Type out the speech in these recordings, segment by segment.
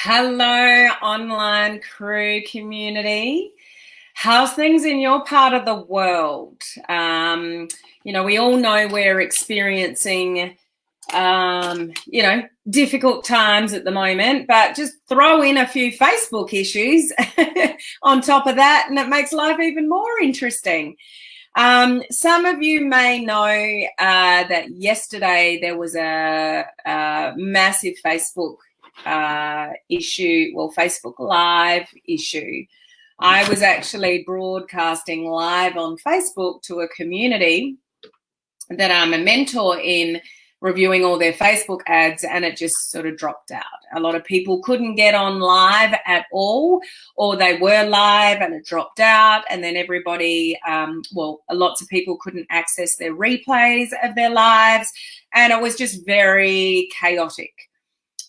Hello, online crew community. How's things in your part of the world? We all know we're experiencing, difficult times at the moment, but just throw in a few Facebook issues on top of that, and it makes life even more interesting. Some of you may know that yesterday there was a massive Facebook issue, Facebook Live issue. I was actually broadcasting live on Facebook to a community that I'm a mentor in, reviewing all their Facebook ads, and it just sort of dropped out. A lot of people couldn't get on live at all, or they were live and it dropped out, and then everybody, lots of people couldn't access their replays of their lives, and it was just very chaotic.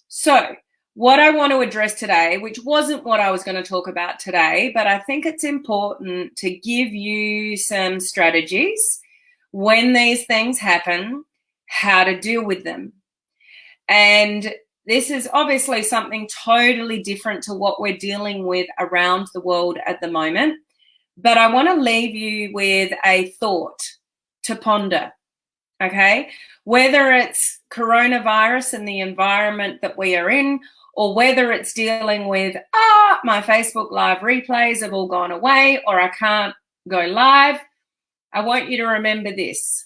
So what I want to address today, which wasn't what I was going to talk about today, but I think it's important to give you some strategies when these things happen, how to deal with them. And this is obviously something totally different to what we're dealing with around the world at the moment. But I want to leave you with a thought to ponder, okay? Whether it's coronavirus and the environment that we are in, or whether it's dealing with, my Facebook Live replays have all gone away, or I can't go live, I want you to remember this.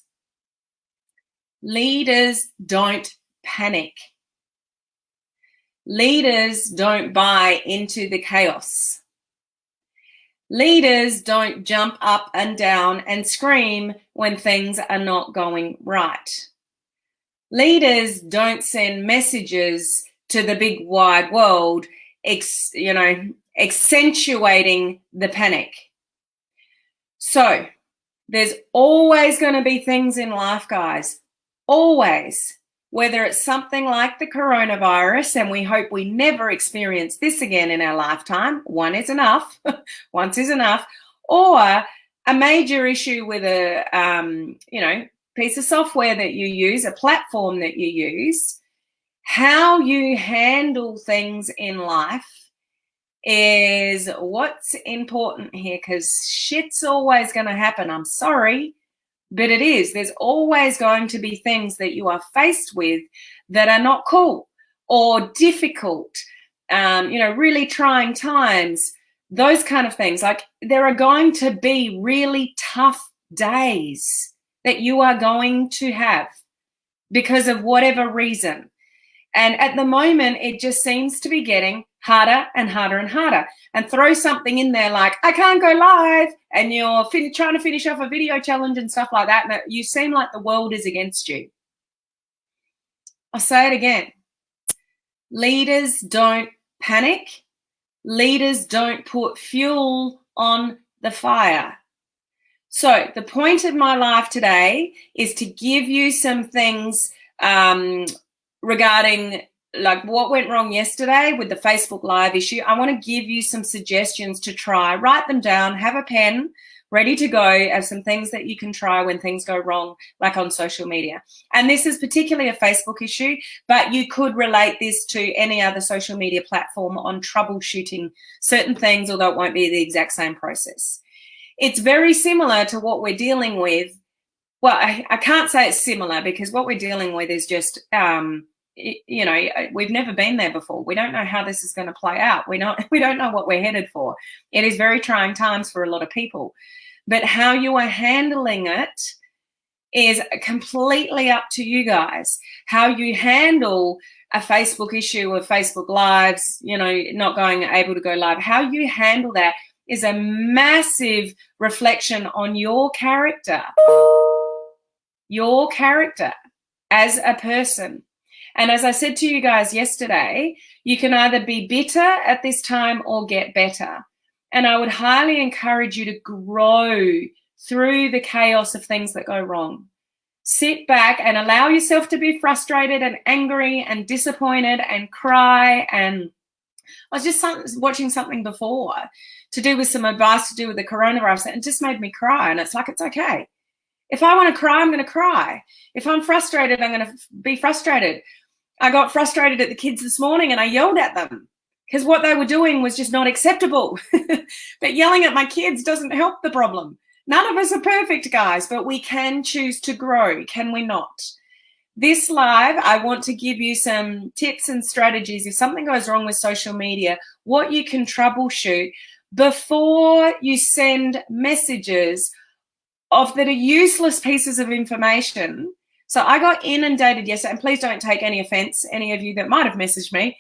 Leaders don't panic. Leaders don't buy into the chaos. Leaders don't jump up and down and scream when things are not going right. Leaders don't send messages to the big wide world, accentuating the panic. So there's always going to be things in life, guys. Always, whether it's something like the coronavirus, and we hope we never experience this again in our lifetime. One is enough. Once is enough. Or a major issue with a, piece of software that you use, a platform that you use. How you handle things in life is what's important here, because shit's always going to happen. I'm sorry. But it is. There's always going to be things that you are faced with that are not cool or difficult, really trying times, those kind of things. Like, there are going to be really tough days that you are going to have because of whatever reason. And at the moment, it just seems to be getting harder and harder and harder. And throw something in there like, I can't go live, and you're trying to finish off a video challenge and stuff like that, and you seem like the world is against you. I'll say it again. Leaders don't panic. Leaders don't put fuel on the fire. So the point of my life today is to give you some things regarding like what went wrong yesterday with the Facebook Live issue. I want to give you some suggestions to try. Write them down, have a pen ready to go of some things that you can try when things go wrong, like on social media. And this is particularly a Facebook issue, but you could relate this to any other social media platform on troubleshooting certain things, although it won't be the exact same process. It's very similar to what we're dealing with. Well, I can't say it's similar, because what we're dealing with is just, we've never been there before. We don't know how this is going to play out. We don't know what we're headed for. It is very trying times for a lot of people. But how you are handling it is completely up to you guys. How you handle a Facebook issue of Facebook Lives, not able to go live, how you handle that is a massive reflection on your character as a person. And as I said to you guys yesterday, you can either be bitter at this time or get better. And I would highly encourage you to grow through the chaos of things that go wrong. Sit back and allow yourself to be frustrated and angry and disappointed and cry. And I was just watching something before to do with some advice to do with the coronavirus, and it just made me cry. And it's like, it's okay. If I want to cry, I'm going to cry. If I'm frustrated, I'm going to be frustrated. I got frustrated at the kids this morning and I yelled at them because what they were doing was just not acceptable. But yelling at my kids doesn't help the problem. None of us are perfect, guys, but we can choose to grow, can we not? This live, I want to give you some tips and strategies if something goes wrong with social media, what you can troubleshoot before you send messages of that are useless pieces of information. So I got inundated yesterday, and please don't take any offense, any of you that might have messaged me,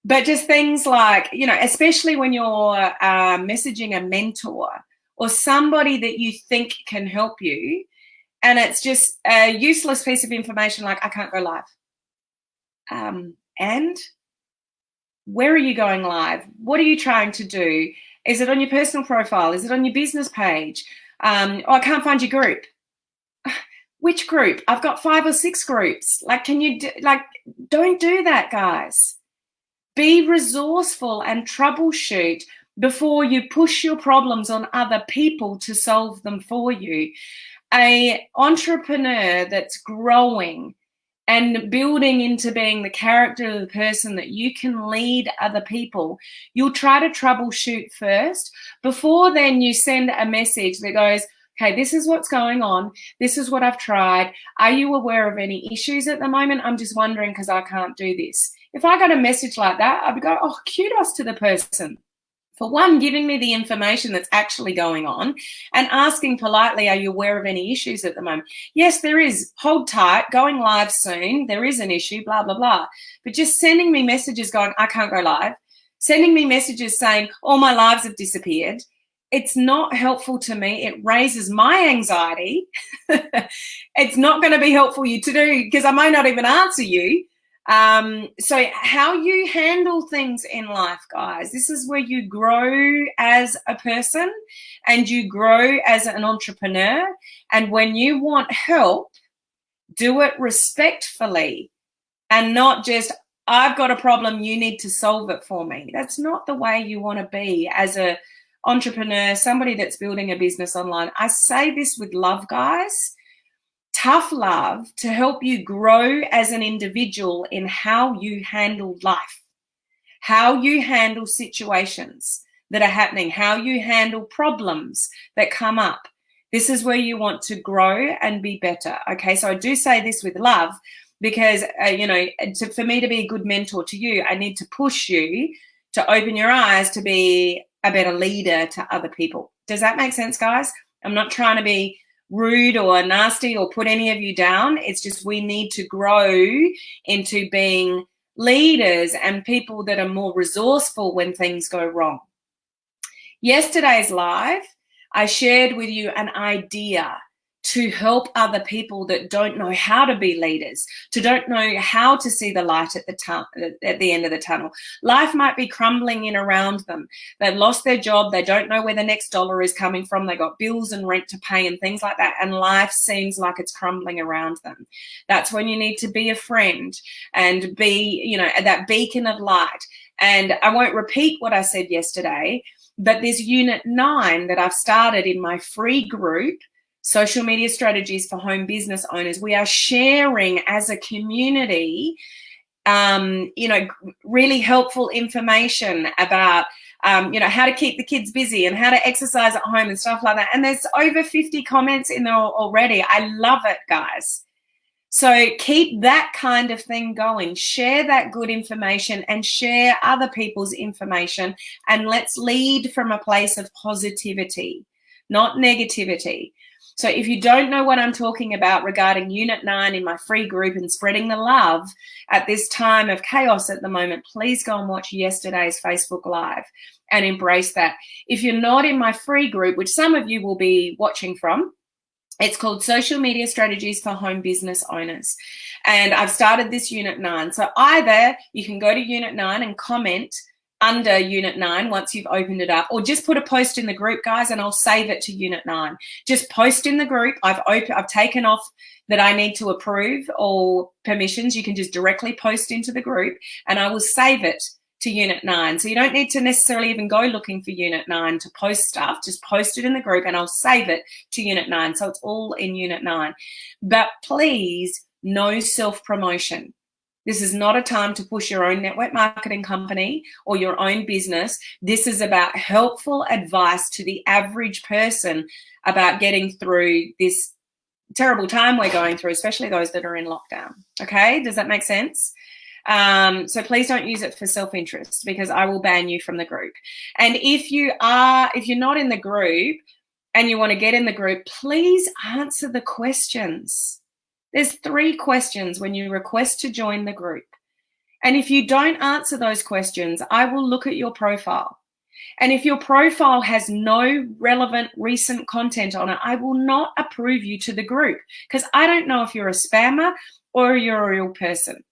but just things like, you know, especially when you're messaging a mentor or somebody that you think can help you, and it's just a useless piece of information like, I can't go live. And where are you going live? What are you trying to do? Is it on your personal profile? Is it on your business page? Oh, I can't find your group. Which group? I've got 5 or 6 groups. Like, can you don't do that, guys. Be resourceful and troubleshoot before you push your problems on other people to solve them for you. An entrepreneur that's growing and building into being the character of the person that you can lead other people, you'll try to troubleshoot first. Before then, you send a message that goes, okay, this is what's going on. This is what I've tried. Are you aware of any issues at the moment? I'm just wondering because I can't do this. If I got a message like that, I'd go, oh, kudos to the person. For one, giving me the information that's actually going on and asking politely, are you aware of any issues at the moment? Yes, there is. Hold tight, going live soon. There is an issue, blah, blah, blah. But just sending me messages going, I can't go live. Sending me messages saying, all my lives have disappeared. It's not helpful to me. It raises my anxiety. It's not going to be helpful you to do because I might not even answer you. So how you handle things in life, guys, this is where you grow as a person and you grow as an entrepreneur. And when you want help, do it respectfully and not just, I've got a problem, you need to solve it for me. That's not the way you want to be as a entrepreneur, somebody that's building a business online. I say this with love, guys. Tough love to help you grow as an individual in how you handle life, how you handle situations that are happening, how you handle problems that come up. This is where you want to grow and be better. Okay, so I do say this with love because, for me to be a good mentor to you, I need to push you to open your eyes to be a better leader to other people. Does that make sense, guys? I'm not trying to be rude or nasty or put any of you down. It's just we need to grow into being leaders and people that are more resourceful when things go wrong. Yesterday's live, I shared with you an idea to help other people that don't know how to be leaders, to don't know how to see the light at the end of the tunnel. Life might be crumbling in around them. They've lost their job. They don't know where the next dollar is coming from. They got bills and rent to pay and things like that. And life seems like it's crumbling around them. That's when you need to be a friend and be, that beacon of light. And I won't repeat what I said yesterday, but there's Unit 9 that I've started in my free group, Social Media Strategies for Home Business Owners. We are sharing as a community, really helpful information about, how to keep the kids busy and how to exercise at home and stuff like that. And there's over 50 comments in there already. I love it, guys. So keep that kind of thing going. Share that good information and share other people's information. And let's lead from a place of positivity, not negativity. So if you don't know what I'm talking about regarding Unit 9 in my free group and spreading the love at this time of chaos at the moment, please go and watch yesterday's Facebook Live and embrace that. If you're not in my free group, which some of you will be watching from, it's called Social Media Strategies for Home Business Owners. And I've started this Unit 9. So either you can go to Unit 9 and comment under Unit 9 once you've opened it up, or just put a post in the group, guys, and I'll save it to Unit 9. Just post in the group. I've taken off that I need to approve or permissions. You can just directly post into the group and I will save it to Unit 9. So you don't need to necessarily even go looking for Unit 9 to post stuff. Just post it in the group and I'll save it to Unit 9. So it's all in Unit 9. But please, no self-promotion. This is not a time to push your own network marketing company or your own business. This is about helpful advice to the average person about getting through this terrible time we're going through, especially those that are in lockdown. Okay, does that make sense? So please don't use it for self-interest, because I will ban you from the group. And if you're not in the group and you want to get in the group, please answer the questions. There's 3 questions when you request to join the group. And if you don't answer those questions, I will look at your profile. And if your profile has no relevant recent content on it, I will not approve you to the group, because I don't know if you're a spammer or you're a real person.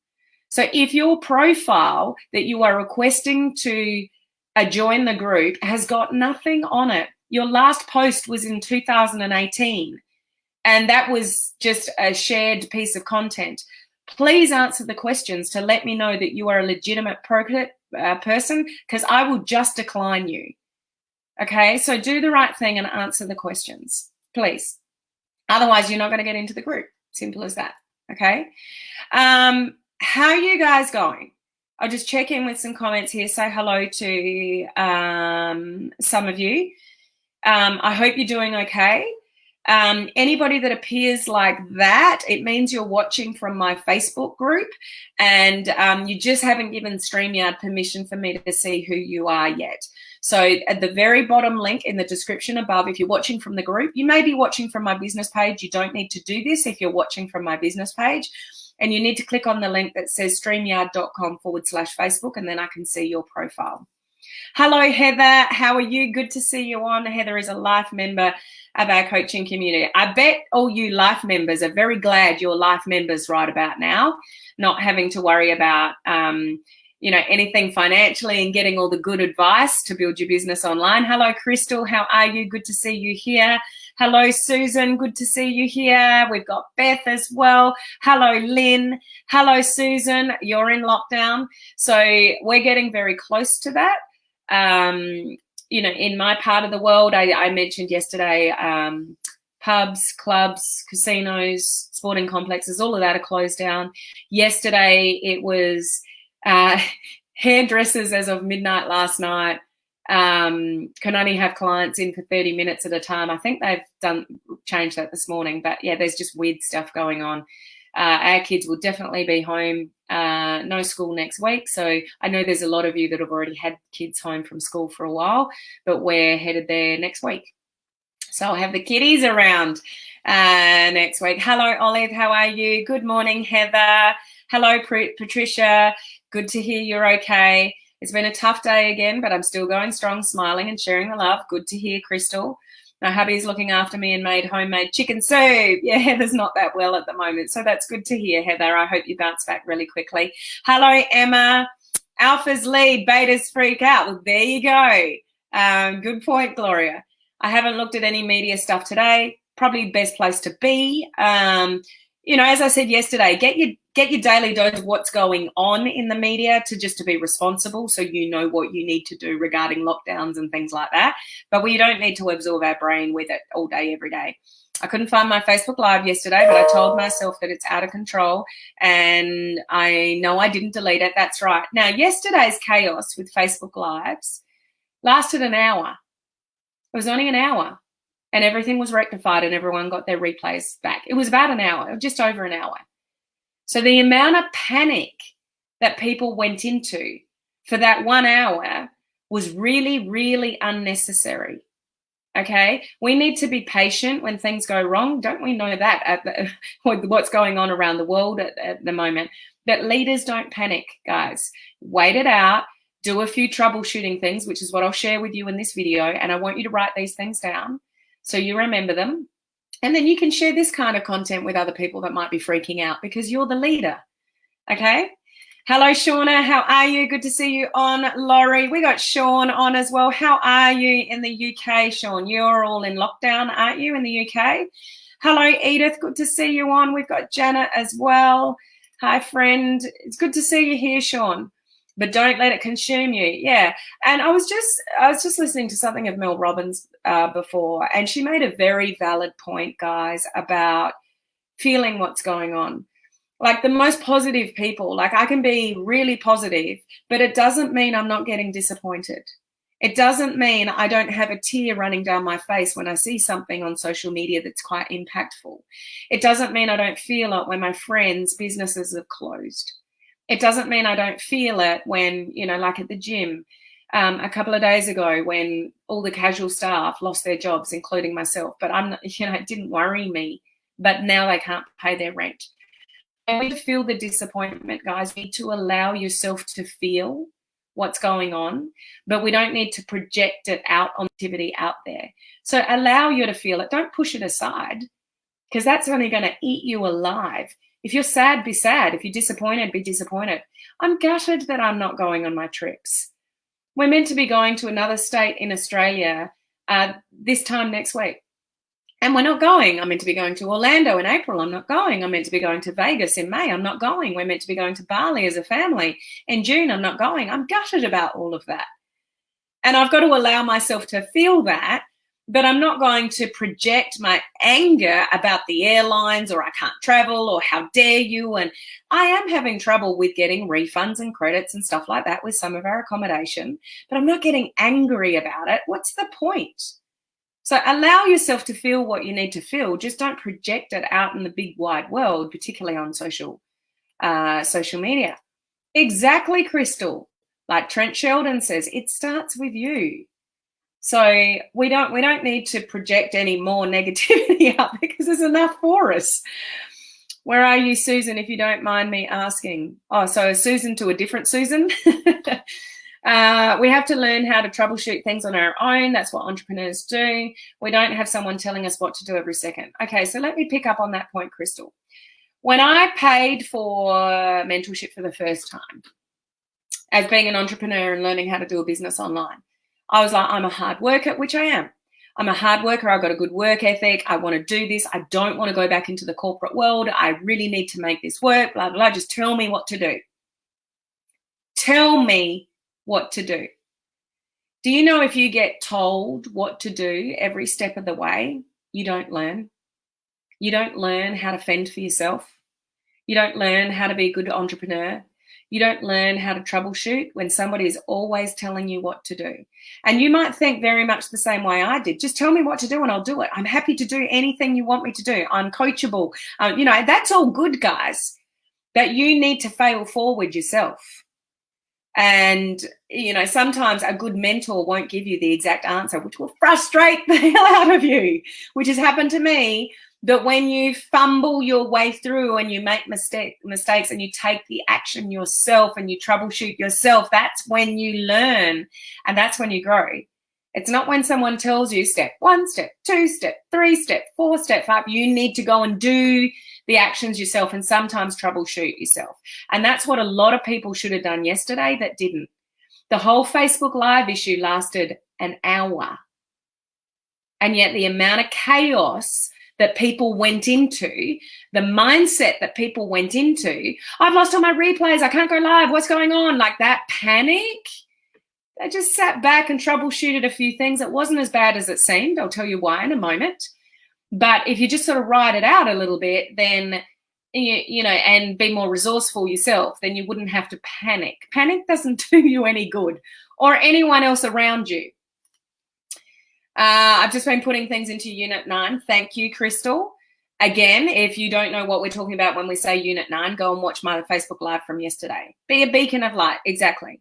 So if your profile that you are requesting to join the group has got nothing on it, your last post was in 2018, and that was just a shared piece of content, please answer the questions to let me know that you are a legitimate person, because I will just decline you. Okay, so do the right thing and answer the questions, please. Otherwise, you're not going to get into the group. Simple as that. Okay. How are you guys going? I'll just check in with some comments here. Say hello to some of you. I hope you're doing okay. Anybody that appears like that, it means you're watching from my Facebook group, and you just haven't given StreamYard permission for me to see who you are yet. So at the very bottom link in the description above, if you're watching from the group, you may be watching from my business page. You don't need to do this if you're watching from my business page. And you need to click on the link that says streamyard.com/Facebook, and then I can see your profile. Hello, Heather. How are you? Good to see you on. Heather is a life member of our coaching community. I bet all you life members are very glad you're life members right about now, not having to worry about anything financially and getting all the good advice to build your business online. Hello, Crystal. How are you? Good to see you here. Hello, Susan. Good to see you here. We've got Beth as well. Hello, Lynn. Hello, Susan. You're in lockdown. So we're getting very close to that. In my part of the world, I mentioned yesterday, pubs, clubs, casinos, sporting complexes, all of that are closed down. Yesterday, it was hairdressers as of midnight last night. Can only have clients in for 30 minutes at a time. I think they've changed that this morning, but yeah, there's just weird stuff going on. Our kids will definitely be home, no school next week. So I know there's a lot of you that have already had kids home from school for a while, but we're headed there next week. So I'll have the kiddies around next week. Hello, Olive. How are you? Good morning, Heather. Hello, Patricia. Good to hear you're okay. It's been a tough day again, but I'm still going strong, smiling and sharing the love. Good to hear, Crystal. My hubby's looking after me and made homemade chicken soup. Yeah, Heather's not that well at the moment, so that's good to hear, Heather. I hope you bounce back really quickly. Hello, Emma. Alphas lead, betas freak out. Well, there you go. Good point, Gloria. I haven't looked at any media stuff today. Probably the best place to be. As I said yesterday, get your daily dose of what's going on in the media to be responsible, so you know what you need to do regarding lockdowns and things like that. But we don't need to absorb our brain with it all day, every day. I couldn't find my Facebook Live yesterday, but I told myself that it's out of control, and I know I didn't delete it. That's right. Now, yesterday's chaos with Facebook Lives lasted an hour. It was only an hour. And everything was rectified and everyone got their replays back. It was about an hour, just over an hour. So the amount of panic that people went into for that 1 hour was really, really unnecessary. Okay? We need to be patient when things go wrong. Don't we know that with what's going on around the world at the moment? That leaders don't panic, guys. Wait it out. Do a few troubleshooting things, which is what I'll share with you in this video. And I want you to write these things down so you remember them. And then you can share this kind of content with other people that might be freaking out, because you're the leader. Okay? Hello, Shauna. How are you? Good to see you on. Laurie, we got Sean on as well. How are you in the UK, Sean? You're all in lockdown, aren't you, in the UK? Hello, Edith. Good to see you on. We've got Janet as well. Hi, friend. It's good to see you here, Sean. But don't let it consume you. Yeah. And I was just listening to something of Mel Robbins before, and she made a very valid point, guys, about feeling what's going on. Like the most positive people, like I can be really positive, but it doesn't mean I'm not getting disappointed. It doesn't mean I don't have a tear running down my face when I see something on social media that's quite impactful. It doesn't mean I don't feel it when my friends' businesses have closed. It doesn't mean I don't feel it when, like at the gym, a couple of days ago when all the casual staff lost their jobs, including myself, but it didn't worry me, but now they can't pay their rent. And we feel the disappointment, guys. You need to allow yourself to feel what's going on, but we don't need to project it out on activity out there. So allow you to feel it. Don't push it aside, because that's only going to eat you alive. If you're sad, be sad. If you're disappointed, be disappointed. I'm gutted that I'm not going on my trips. We're meant to be going to another state in Australia this time next week. And we're not going. I'm meant to be going to Orlando in April. I'm not going. I'm meant to be going to Vegas in May. I'm not going. We're meant to be going to Bali as a family in June. I'm not going. I'm gutted about all of that. And I've got to allow myself to feel that, but I'm not going to project my anger about the airlines or I can't travel or how dare you. And I am having trouble with getting refunds and credits and stuff like that with some of our accommodation, but I'm not getting angry about it. What's the point? So allow yourself to feel what you need to feel. Just don't project it out in the big wide world, particularly on social media. Exactly, Crystal. Like Trent Sheldon says, it starts with you. So we don't need to project any more negativity out because there's enough for us. Where are you, Susan, if you don't mind me asking? Oh, so Susan to a different Susan. We have to learn how to troubleshoot things on our own. That's what entrepreneurs do. We don't have someone telling us what to do every second. Okay, so let me pick up on that point, Crystal. When I paid for mentorship for the first time, as being an entrepreneur and learning how to do a business online, I was like, I'm a hard worker, which I am. I'm a hard worker. I've got a good work ethic. I want to do this. I don't want to go back into the corporate world. I really need to make this work, blah, blah, blah. Just tell me what to do. Tell me what to do. Do you know if you get told what to do every step of the way, you don't learn? You don't learn how to fend for yourself. You don't learn how to be a good entrepreneur. You don't learn how to troubleshoot when somebody is always telling you what to do. And you might think very much the same way I did. Just tell me what to do and I'll do it. I'm happy to do anything you want me to do. I'm coachable. That's all good, guys. But you need to fail forward yourself. And, sometimes a good mentor won't give you the exact answer, which will frustrate the hell out of you, which has happened to me. But when you fumble your way through and you make mistakes and you take the action yourself and you troubleshoot yourself, that's when you learn and that's when you grow. It's not when someone tells you step 1, step 2, step 3, step 4, step 5. You need to go and do the actions yourself and sometimes troubleshoot yourself. And that's what a lot of people should have done yesterday that didn't. The whole Facebook Live issue lasted an hour. And yet the amount of chaos that people went into, the mindset that people went into, I've lost all my replays, I can't go live, what's going on? Like that panic. They just sat back and troubleshooted a few things. It wasn't as bad as it seemed. I'll tell you why in a moment. But if you just sort of ride it out a little bit, then, and be more resourceful yourself, then you wouldn't have to panic. Panic doesn't do you any good or anyone else around you. I've just been putting things into Unit 9. Thank you, Crystal. Again, if you don't know what we're talking about when we say Unit 9, go and watch my Facebook Live from yesterday. Be a beacon of light. Exactly.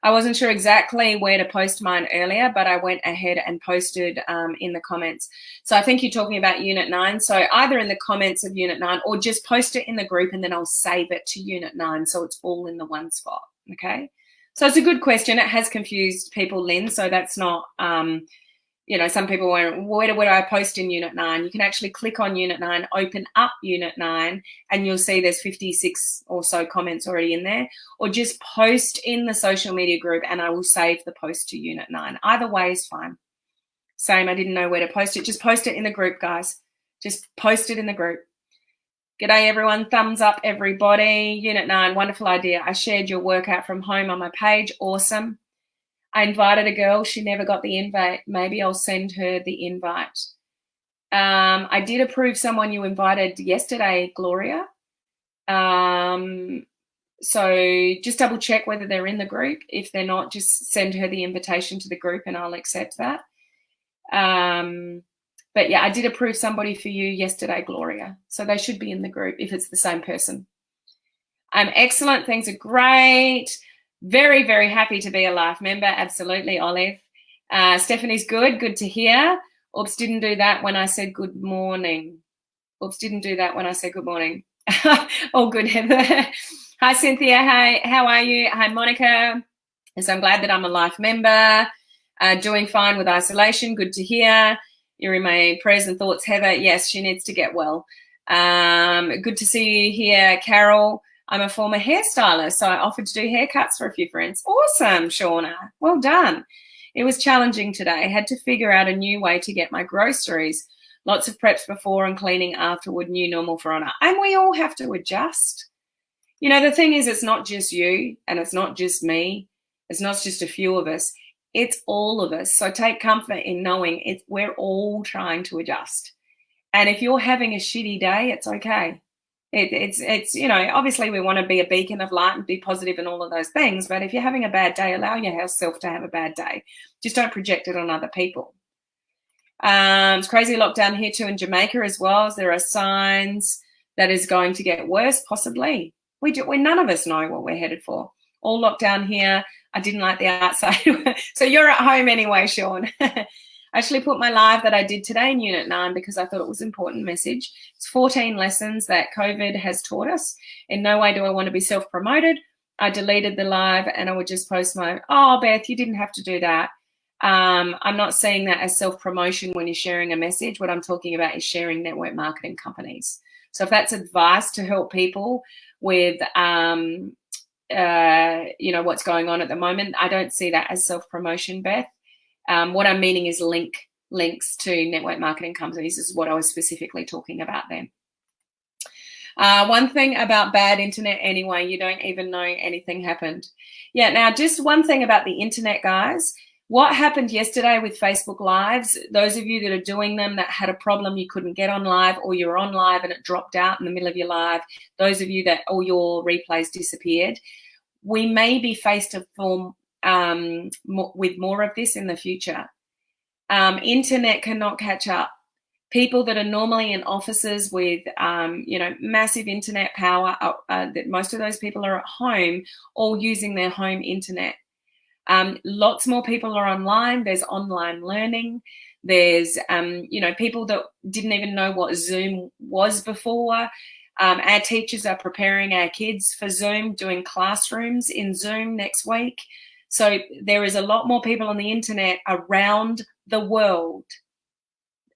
I wasn't sure exactly where to post mine earlier, but I went ahead and posted in the comments. So I think you're talking about Unit 9. So either in the comments of Unit 9 or just post it in the group and then I'll save it to Unit 9 so it's all in the one spot, okay? So it's a good question. It has confused people, Lynn, so that's not... some people went, where do I post in Unit 9? You can actually click on Unit 9, open up Unit 9, and you'll see there's 56 or so comments already in there. Or just post in the social media group and I will save the post to Unit 9. Either way is fine. Same, I didn't know where to post it. Just post it in the group, guys. Just post it in the group. G'day, everyone. Thumbs up, everybody. Unit 9, wonderful idea. I shared your workout from home on my page. Awesome. I invited a girl. She never got the invite. Maybe I'll send her the invite. I did approve someone you invited yesterday, Gloria. So just double check whether they're in the group. If they're not, just send her the invitation to the group and I'll accept that. But yeah, I did approve somebody for you yesterday, Gloria. So they should be in the group if it's the same person. Excellent. Things are great. Very, very happy to be a life member. Absolutely, Olive. Stephanie's good. Good to hear. Oops, didn't do that when I said good morning. Oops, didn't do that when I said good morning. All good, Heather. Hi, Cynthia. Hi, how are you? Hi, Monica. So I'm glad that I'm a life member. Doing fine with isolation. Good to hear. You're in my prayers and thoughts, Heather. Yes, she needs to get well. Good to see you here, Carol. I'm a former hairstylist, so I offered to do haircuts for a few friends. Awesome, Shauna. Well done. It was challenging today. I had to figure out a new way to get my groceries. Lots of preps before and cleaning afterward, new normal for Honor. And we all have to adjust. You know, the thing is, it's not just you and it's not just me. It's not just a few of us. It's all of us. So take comfort in knowing we're all trying to adjust. And if you're having a shitty day, it's okay. It's you know, obviously we want to be a beacon of light and be positive and all of those things. But if you're having a bad day, allow yourself to have a bad day. Just don't project it on other people. It's crazy lockdown here too in Jamaica as well. As there are signs that is going to get worse, possibly. We none of us know what we're headed for. All lockdown here. I didn't like the outside. So you're at home anyway, Sean. I actually put my live that I did today in Unit 9 because I thought it was an important message. It's 14 lessons that COVID has taught us. In no way do I want to be self-promoted. I deleted the live and I would just post my, oh, Beth, you didn't have to do that. I'm not seeing that as self-promotion when you're sharing a message. What I'm talking about is sharing network marketing companies. So if that's advice to help people with, you know, what's going on at the moment, I don't see that as self-promotion, Beth. What I'm meaning is links to network marketing companies. This is what I was specifically talking about then. One thing about bad internet anyway, you don't even know anything happened. Yeah, now just one thing about the internet, guys. What happened yesterday with Facebook Lives, those of you that are doing them that had a problem, you couldn't get on live or you're on live and it dropped out in the middle of your live, those of you that all your replays disappeared, we may be faced with more of this in the future. Internet cannot catch up. People that are normally in offices with, you know, massive internet power, that most of those people are at home, all using their home internet. Lots more people are online. There's online learning. There's, you know, people that didn't even know what Zoom was before. Our teachers are preparing our kids for Zoom, doing classrooms in Zoom next week. So there is a lot more people on the internet around the world.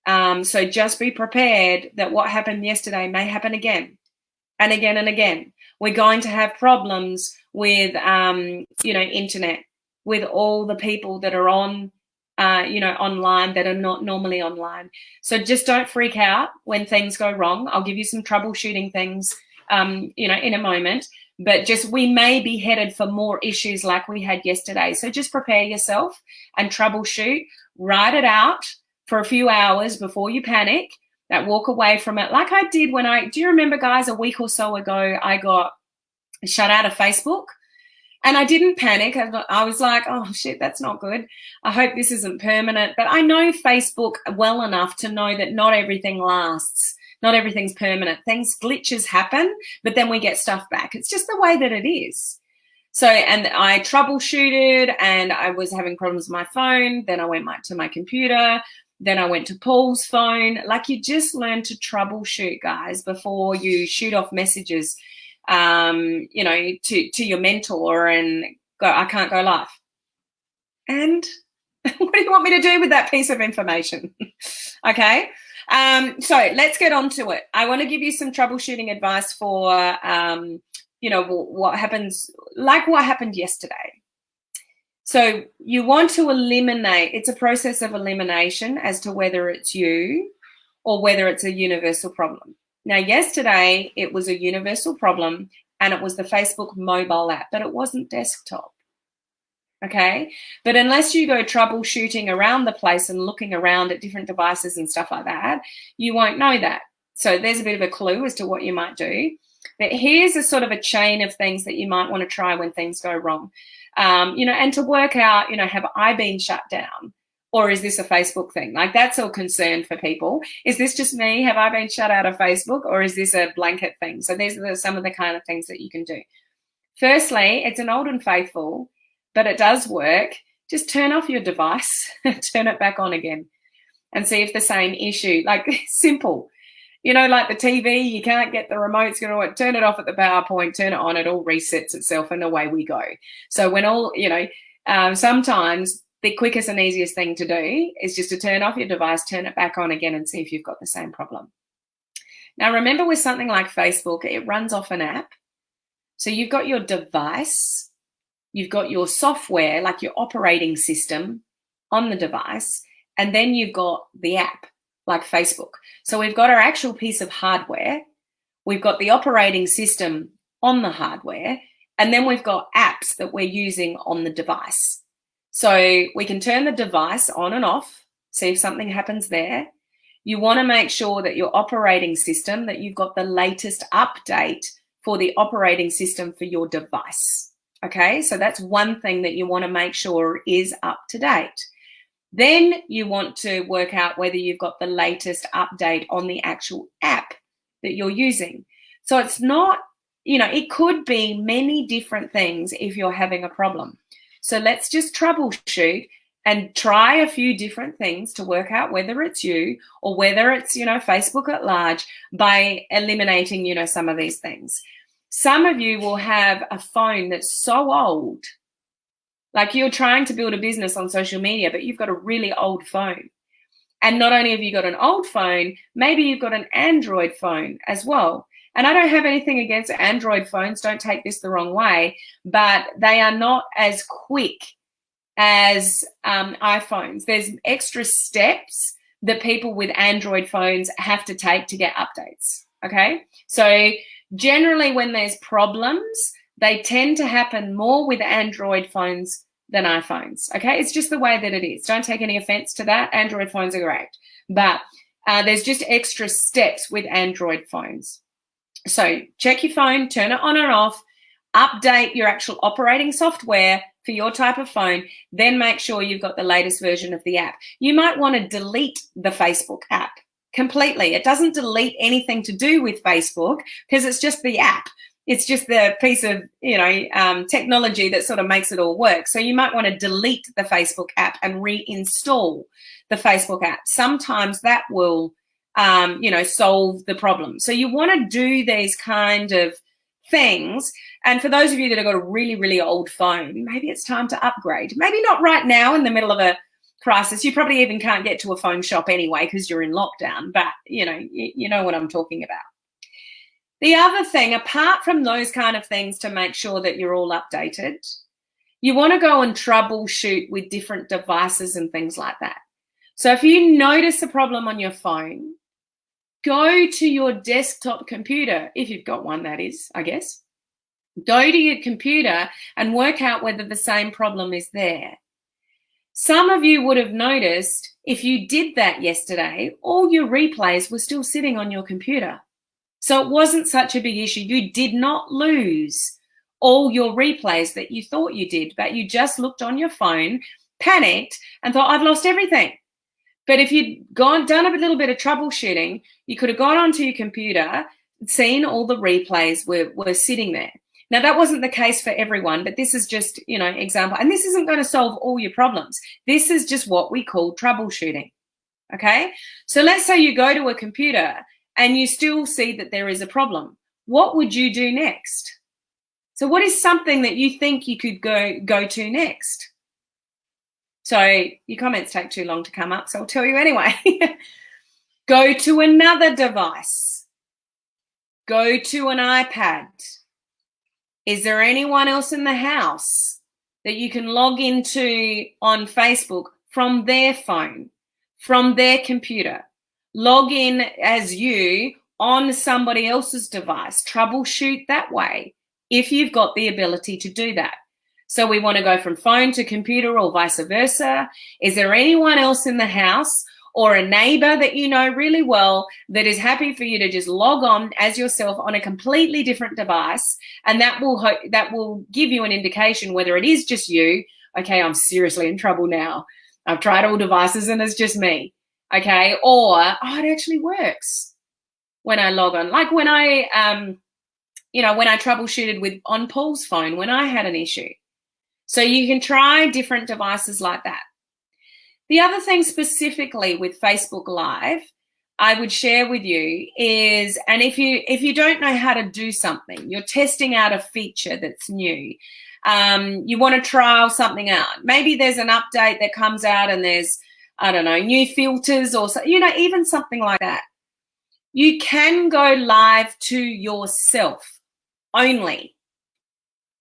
So just be prepared that what happened yesterday may happen again and again and again. We're going to have problems with, you know, internet, with all the people that are on, you know, online that are not normally online. So just don't freak out when things go wrong. I'll give you some troubleshooting things, you know, in a moment. But just we may be headed for more issues like we had yesterday. So just prepare yourself and troubleshoot. Write it out for a few hours before you panic. That walk away from it. Like I did when do you remember, guys, a week or so ago, I got shut out of Facebook. And I didn't panic. I was like, oh, shit, that's not good. I hope this isn't permanent. But I know Facebook well enough to know that not everything lasts. Not everything's permanent. Glitches happen, but then we get stuff back. It's just the way that it is. So, and I troubleshooted and I was having problems with my phone. Then I went to my computer. Then I went to Paul's phone. Like you just learn to troubleshoot, guys, before you shoot off messages. You know, to your mentor and go, I can't go live. And what do you want me to do with that piece of information? Okay. So let's get on to it. I want to give you some troubleshooting advice for, you know, what happens, like what happened yesterday. So you want to eliminate, it's a process of elimination as to whether it's you or whether it's a universal problem. Now, yesterday, it was a universal problem, and it was the Facebook mobile app, but it wasn't desktop, okay? But unless you go troubleshooting around the place and looking around at different devices and stuff like that, you won't know that. So there's a bit of a clue as to what you might do. But here's a sort of a chain of things that you might want to try when things go wrong. And to work out, have I been shut down? Or is this a Facebook thing? Like, that's all concern for people. Is this just me? Have I been shut out of Facebook? Or is this a blanket thing? So these are some of the kind of things that you can do. Firstly, it's an old and faithful, but it does work. Just turn off your device, turn it back on again, and see if the same issue, like simple. Like the TV, you can't get the remote, turn it off at the power point, turn it on, it all resets itself, and away we go. So when sometimes the quickest and easiest thing to do is just to turn off your device, turn it back on again, and see if you've got the same problem. Now, remember, with something like Facebook, it runs off an app. So you've got your device, you've got your software, like your operating system on the device, and then you've got the app, like Facebook. So we've got our actual piece of hardware, we've got the operating system on the hardware, and then we've got apps that we're using on the device. So we can turn the device on and off, see if something happens there. You want to make sure that your operating system, that you've got the latest update for the operating system for your device. Okay, so that's one thing that you want to make sure is up to date. Then you want to work out whether you've got the latest update on the actual app that you're using. So it's not, it could be many different things if you're having a problem. So let's just troubleshoot and try a few different things to work out whether it's you or whether it's, Facebook at large, by eliminating, some of these things. Some of you will have a phone that's so old, like you're trying to build a business on social media, but you've got a really old phone. And not only have you got an old phone, maybe you've got an Android phone as well. And I don't have anything against Android phones, don't take this the wrong way, but they are not as quick as iPhones. There's extra steps that people with Android phones have to take to get updates, okay? So generally when there's problems, they tend to happen more with Android phones than iPhones, okay? It's just the way that it is. Don't take any offense to that. Android phones are great. But there's just extra steps with Android phones. So check your phone, turn it on or off, update your actual operating software for your type of phone, then make sure you've got the latest version of the app. You might want to delete the Facebook app completely. It doesn't delete anything to do with Facebook because it's just the app. It's just the piece of, technology that sort of makes it all work. So you might want to delete the Facebook app and reinstall the Facebook app. Sometimes that will, solve the problem. So you want to do these kind of things. And for those of you that have got a really, really old phone, maybe it's time to upgrade. Maybe not right now in the middle of a crisis. You probably even can't get to a phone shop anyway because you're in lockdown. But, you know what I'm talking about. The other thing, apart from those kind of things to make sure that you're all updated, you want to go and troubleshoot with different devices and things like that. So if you notice a problem on your phone, go to your desktop computer, if you've got one, that is, I guess. Go to your computer and work out whether the same problem is there. Some of you would have noticed if you did that yesterday, all your replays were still sitting on your computer. So it wasn't such a big issue. You did not lose all your replays that you thought you did, but you just looked on your phone, panicked, and thought, I've lost everything. But if you'd done a little bit of troubleshooting, you could have gone onto your computer, seen all the replays were sitting there. Now, that wasn't the case for everyone, but this is just, example. And this isn't going to solve all your problems. This is just what we call troubleshooting, okay? So let's say you go to a computer and you still see that there is a problem. What would you do next? So what is something that you think you could go to next? So your comments take too long to come up, so I'll tell you anyway. Go to another device. Go to an iPad. Is there anyone else in the house that you can log into on Facebook from their phone, from their computer? Log in as you on somebody else's device. Troubleshoot that way if you've got the ability to do that. So we want to go from phone to computer or vice versa. Is there anyone else in the house, or a neighbor that you know really well that is happy for you to just log on as yourself on a completely different device, and that will give you an indication whether it is just you. Okay, I'm seriously in trouble now. I've tried all devices and it's just me. Okay, or it actually works when I log on. Like when I when I troubleshooted with on Paul's phone when I had an issue. So you can try different devices like that. The other thing specifically with Facebook Live I would share with you is, and if you don't know how to do something, you're testing out a feature that's new, you want to trial something out. Maybe there's an update that comes out and there's, I don't know, new filters or so, even something like that. You can go live to yourself only.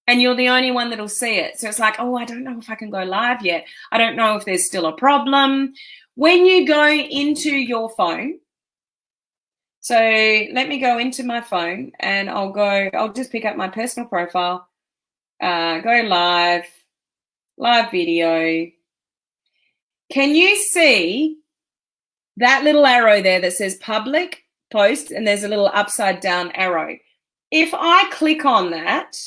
And you're the only one that'll see it. So it's like, I don't know if I can go live yet. I don't know if there's still a problem. When you go into your phone, so let me go into my phone and I'll just pick up my personal profile, go live video. Can you see that little arrow there that says public post and there's a little upside down arrow? If I click on that,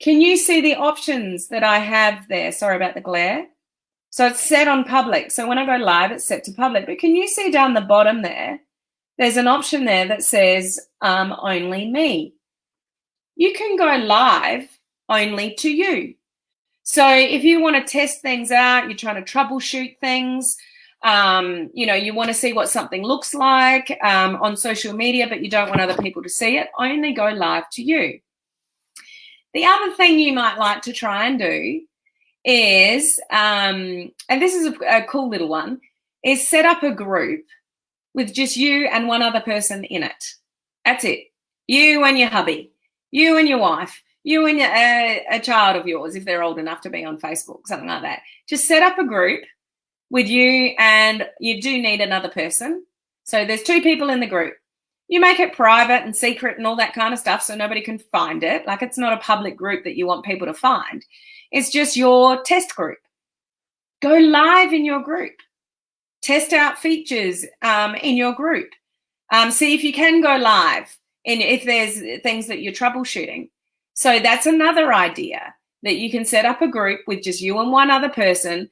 can you see the options that I have there? Sorry about the glare. So it's set on public. So when I go live, it's set to public. But can you see down the bottom there, there's an option there that says only me. You can go live only to you. So if you want to test things out, you're trying to troubleshoot things, you want to see what something looks like on social media, but you don't want other people to see it, only go live to you. The other thing you might like to try and do is, and this is a cool little one, is set up a group with just you and one other person in it. That's it. You and your hubby, you and your wife, you and a child of yours, if they're old enough to be on Facebook, something like that. Just set up a group with you, and you do need another person. So there's 2 people in the group. You make it private and secret and all that kind of stuff so nobody can find it. Like, it's not a public group that you want people to find. It's just your test group. Go live in your group. Test out features in your group. See if you can go live and if there's things that you're troubleshooting. So that's another idea, that you can set up a group with just you and one other person.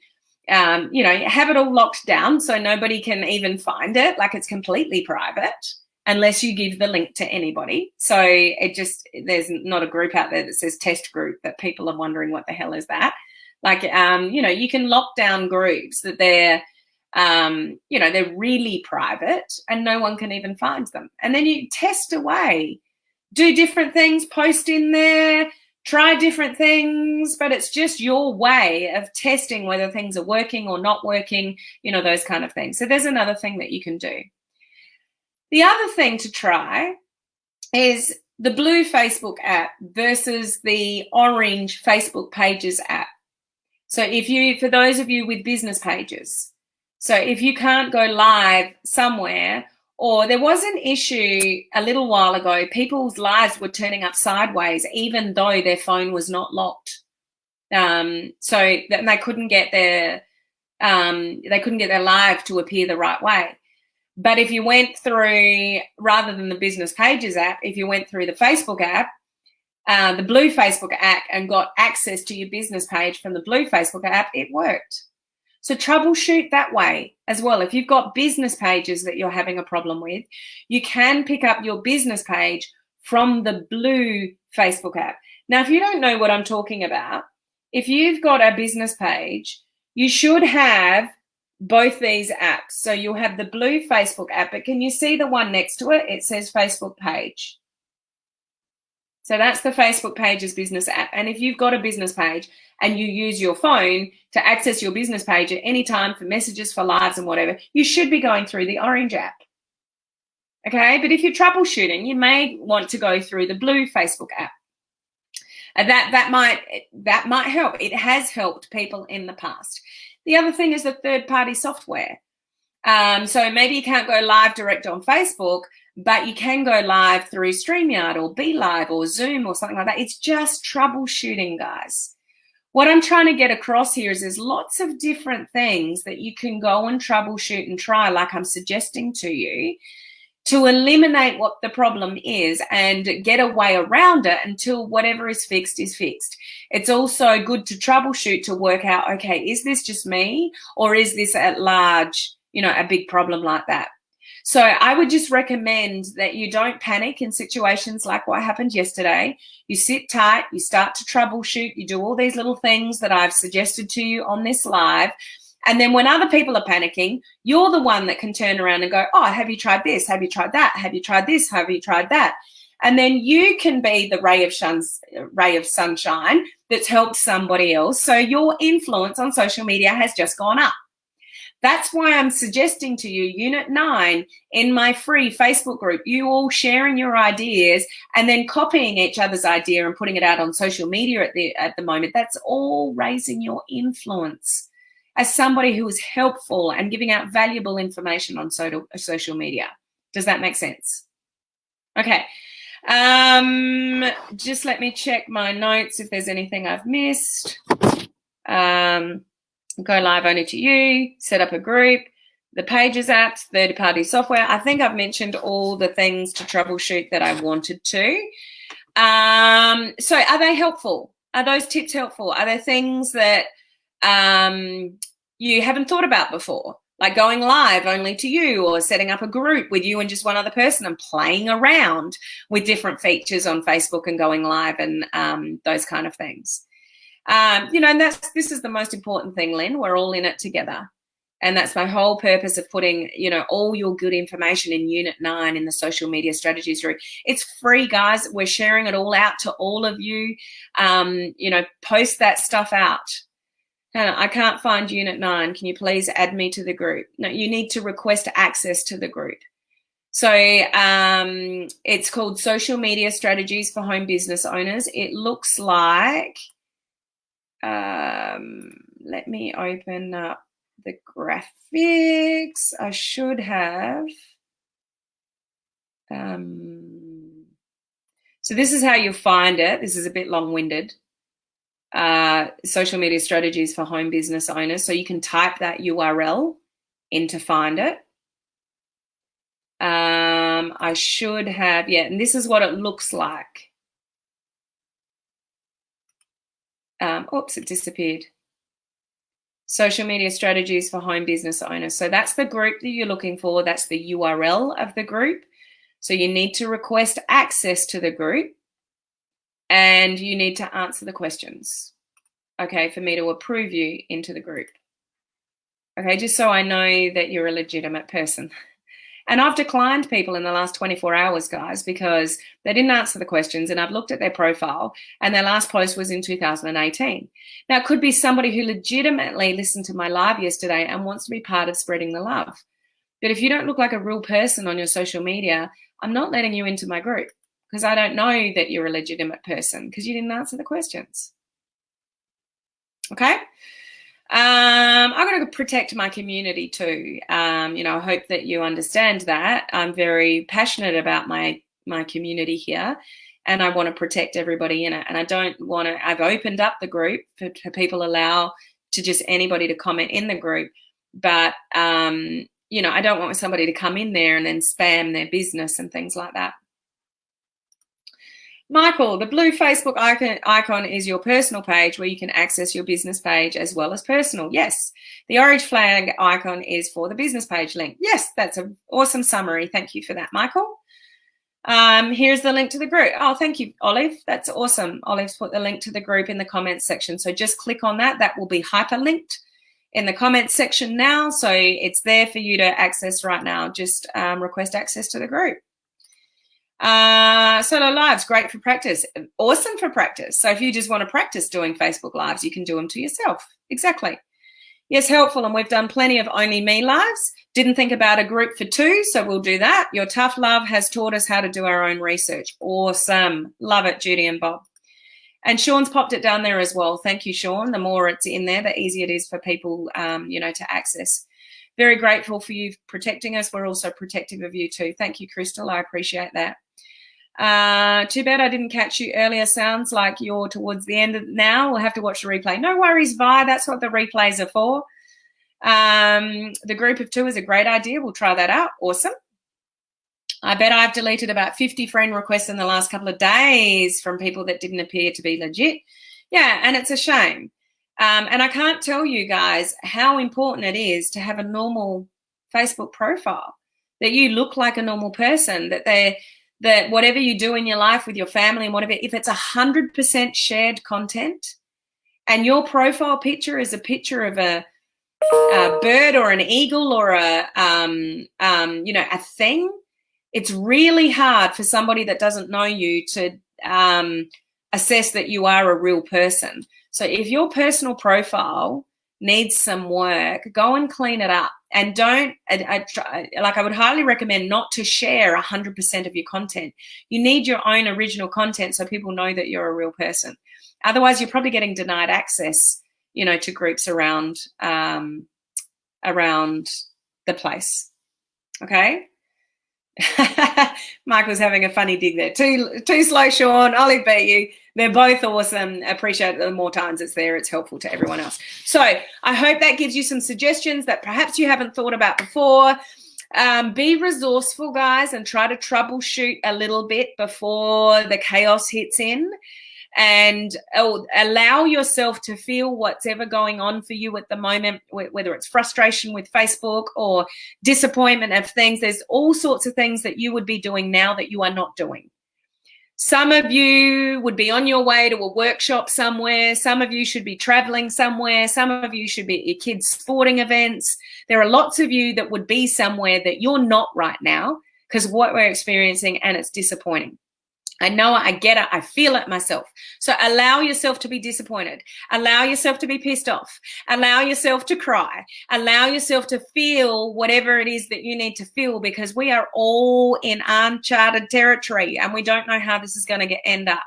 Have it all locked down so nobody can even find it. Like, it's completely private, unless you give the link to anybody. So there's not a group out there that says test group that people are wondering what the hell is that. Like, you can lock down groups that they're really private and no one can even find them. And then you test away, do different things, post in there, try different things, but it's just your way of testing whether things are working or not working, those kind of things. So there's another thing that you can do. The other thing to try is the blue Facebook app versus the orange Facebook Pages app. So for those of you with business pages, so if you can't go live somewhere, or there was an issue a little while ago, people's lives were turning up sideways even though their phone was not locked. So that they couldn't get their live to appear the right way. But if you went through, rather than the Business Pages app, if you went through the Facebook app, the blue Facebook app, and got access to your business page from the blue Facebook app, it worked. So troubleshoot that way as well. If you've got business pages that you're having a problem with, you can pick up your business page from the blue Facebook app. Now, if you don't know what I'm talking about, if you've got a business page, you should have both these apps. So you'll have the blue Facebook app, but can you see the one next to it? It says Facebook page. So that's the Facebook Pages business app. And if you've got a business page and you use your phone to access your business page at any time for messages, for lives and whatever, you should be going through the orange app. Okay, but if you're troubleshooting, you may want to go through the blue Facebook app. And that might help. It has helped people in the past. The other thing is the third-party software. So maybe you can't go live direct on Facebook, but you can go live through StreamYard or BeLive or Zoom or something like that. It's just troubleshooting, guys. what I'm trying to get across here is there's lots of different things that you can go and troubleshoot and try, like I'm suggesting to you, to eliminate what the problem is and get a way around it until whatever is fixed is fixed. It's also good to troubleshoot to work out, okay, is this just me, or is this at large, a big problem like that? So I would just recommend that you don't panic in situations like what happened yesterday. You sit tight, you start to troubleshoot, you do all these little things that I've suggested to you on this live. And then when other people are panicking, you're the one that can turn around and go, oh, have you tried this? Have you tried that? Have you tried this? Have you tried that? And then you can be the ray of sunshine that's helped somebody else. So your influence on social media has just gone up. That's why I'm suggesting to you Unit 9 in my free Facebook group, you all sharing your ideas and then copying each other's idea and putting it out on social media at the moment. That's all raising your influence as somebody who is helpful and giving out valuable information on social media. Does that make sense? Okay. Just let me check my notes if there's anything I've missed. Go live only to you, set up a group, the Pages apps, third-party software. I think I've mentioned all the things to troubleshoot that I wanted to. So are they helpful? Are those tips helpful? Are there things that you haven't thought about before, like going live only to you, or setting up a group with you and just one other person and playing around with different features on Facebook and going live and those kind of things? And this is the most important thing, Lynn. We're all in it together. And that's my whole purpose of putting, all your good information in Unit 9 in the social media strategies group. It's free, guys. We're sharing it all out to all of you. Post that stuff out. I can't find Unit 9. Can you please add me to the group? No, you need to request access to the group. So it's called Social Media Strategies for Home Business Owners. It looks like... let me open up the graphics. I should have. So this is how you'll find it. This is a bit long-winded. Social Media Strategies for Home Business Owners. So you can type that URL in to find it. I should have, and this is what it looks like. Oops, it disappeared. Social Media Strategies for Home Business Owners. So that's the group that you're looking for. That's the URL of the group. So you need to request access to the group and you need to answer the questions, okay, for me to approve you into the group. Okay, just so I know that you're a legitimate person. And I've declined people in the last 24 hours, guys, because they didn't answer the questions, and I've looked at their profile and their last post was in 2018. Now, it could be somebody who legitimately listened to my live yesterday and wants to be part of spreading the love. But if you don't look like a real person on your social media, I'm not letting you into my group because I don't know that you're a legitimate person because you didn't answer the questions. Okay? I'm going to protect my community too. I hope that you understand that. I'm very passionate about my community here, and I want to protect everybody in it. And I don't want to, I've opened up the group for people allow to just anybody to comment in the group. But, I don't want somebody to come in there and then spam their business and things like that. Michael, the blue Facebook icon is your personal page where you can access your business page as well as personal. Yes. The orange flag icon is for the business page link. Yes, that's an awesome summary. Thank you for that, Michael. Here's the link to the group. Oh, thank you, Olive. That's awesome. Olive's put the link to the group in the comments section. So just click on that. That will be hyperlinked in the comments section now. So it's there for you to access right now. Just request access to the group. Solo lives, great for practice. Awesome for practice. So if you just want to practice doing Facebook lives, you can do them to yourself. Exactly. Yes, helpful. And we've done plenty of only me lives. Didn't think about a group for 2, so we'll do that. Your tough love has taught us how to do our own research. Awesome. Love it, Judy and Bob. And Sean's popped it down there as well. Thank you, Sean. The more it's in there, the easier it is for people, to access. Very grateful for you protecting us. We're also protective of you too. Thank you, Crystal. I appreciate that. Too bad I didn't catch you earlier. Sounds like you're towards the end of now. We'll have to watch the replay. No worries, Vi. That's what the replays are for. The group of 2 is a great idea. We'll try that out. Awesome. I bet I've deleted about 50 friend requests in the last couple of days from people that didn't appear to be legit. Yeah, and it's a shame. And I can't tell you guys how important it is to have a normal Facebook profile, that you look like a normal person, that whatever you do in your life with your family and whatever, if it's 100% shared content and your profile picture is a picture of a bird or an eagle or a thing, it's really hard for somebody that doesn't know you to assess that you are a real person. So if your personal profile needs some work, go and clean it up. And don't, I would highly recommend not to share 100% of your content. You need your own original content so people know that you're a real person. Otherwise, you're probably getting denied access, to groups around the place. Okay? Michael's having a funny dig there. Too slow, Sean. I'll beat you. They're both awesome. Appreciate it. The more times it's there, it's helpful to everyone else. So I hope that gives you some suggestions that perhaps you haven't thought about before. Be resourceful, guys, and try to troubleshoot a little bit before the chaos hits in. And allow yourself to feel what's ever going on for you at the moment, whether it's frustration with Facebook or disappointment of things. There's all sorts of things that you would be doing now that you are not doing. Some of you would be on your way to a workshop somewhere. Some of you should be traveling somewhere. Some of you should be at your kids' sporting events. There are lots of you that would be somewhere that you're not right now because of what we're experiencing, and it's disappointing. I know it, I get it, I feel it myself. So allow yourself to be disappointed. Allow yourself to be pissed off. Allow yourself to cry. Allow yourself to feel whatever it is that you need to feel, because we are all in uncharted territory and we don't know how this is going to end up.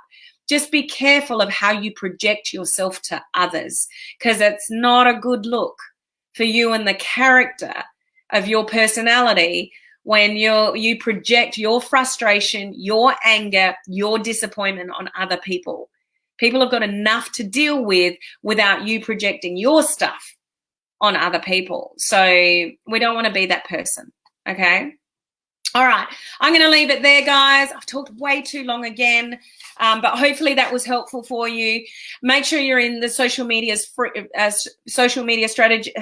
Just be careful of how you project yourself to others, because it's not a good look for you and the character of your personality when you project your frustration, your anger, your disappointment on other people. People have got enough to deal with without you projecting your stuff on other people. So we don't want to be that person, okay? All right, I'm going to leave it there, guys. I've talked way too long again, but hopefully that was helpful for you. Make sure you're in the social media strategy.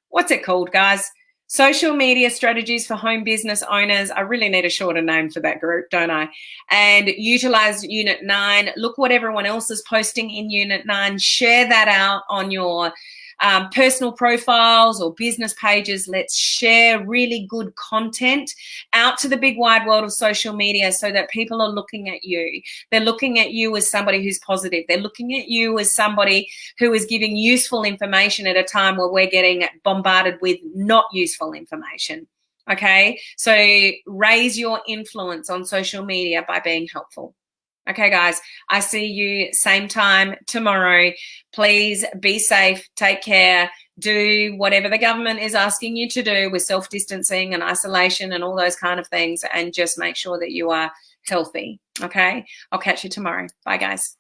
What's it called, guys? Social media strategies for home business owners. I really need a shorter name for that group, don't I? And utilize Unit 9. Look what everyone else is posting in Unit 9. Share that out on your personal profiles or business pages. Let's share really good content out to the big wide world of social media so that people are looking at you. They're looking at you as somebody who's positive. They're looking at you as somebody who is giving useful information at a time where we're getting bombarded with not useful information. Okay, so raise your influence on social media by being helpful. Okay, guys, I see you same time tomorrow. Please be safe, take care, do whatever the government is asking you to do with self-distancing and isolation and all those kind of things, and just make sure that you are healthy, okay? I'll catch you tomorrow. Bye, guys.